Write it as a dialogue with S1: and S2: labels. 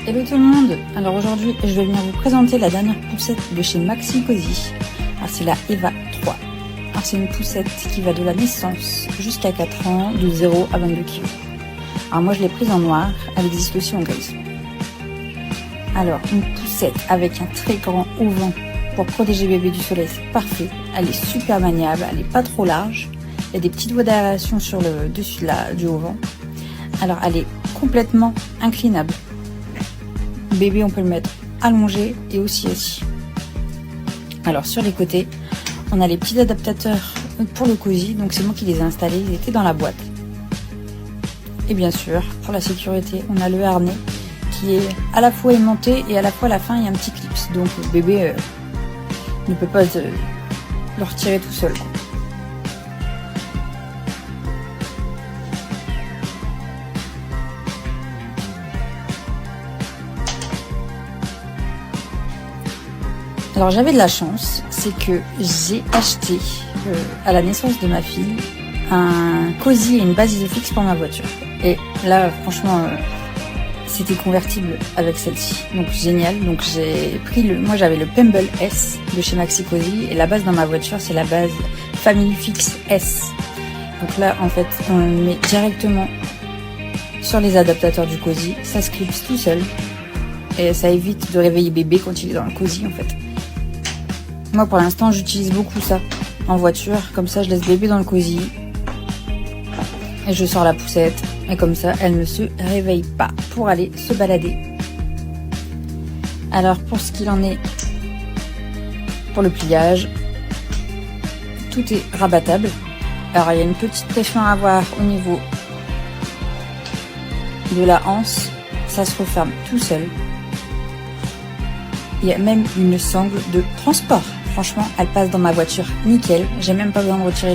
S1: Hello tout le monde. Alors aujourd'hui je vais venir vous présenter la dernière poussette de chez Maxi Cosi. Alors c'est la Eva 3. Alors c'est une poussette qui va de la naissance jusqu'à 4 ans, de 0 à 22 kg. Alors moi je l'ai prise en noir, elle existe aussi en grise. Alors une poussette avec un très grand auvent pour protéger bébé du soleil, c'est parfait. Elle est super maniable, elle n'est pas trop large. Il y a des petites voies d'aération sur le dessus du auvent. Alors elle est complètement inclinable. Bébé, on peut le mettre allongé et aussi assis. Alors sur les côtés, on a les petits adaptateurs pour le cosy, donc c'est moi qui les ai installés, ils étaient dans la boîte. Et bien sûr, pour la sécurité, on a le harnais qui est à la fois aimanté et à la fois à la fin il y a un petit clips, donc le bébé ne peut pas le retirer tout seul, quoi. Alors j'avais de la chance, c'est que j'ai acheté à la naissance de ma fille un cosy et une base Isofix pour ma voiture. Et là franchement c'était convertible avec celle-ci, donc génial. Donc j'ai pris moi j'avais le Pemble S de chez Maxi Cosi et la base dans ma voiture c'est la base Family Fix S. Donc là en fait on le met directement sur les adaptateurs du cosy, ça se clipse tout seul et ça évite de réveiller bébé quand il est dans le cosy en fait. Moi pour l'instant j'utilise beaucoup ça en voiture, comme ça je laisse bébé dans le cosy et je sors la poussette et comme ça elle ne se réveille pas pour aller se balader. Alors pour ce qu'il en est pour le pliage, tout est rabattable. Alors il y a une petite pression à avoir au niveau de la anse, ça se referme tout seul. Il y a même une sangle de transport. Franchement, elle passe dans ma voiture nickel. J'ai même pas besoin de retirer.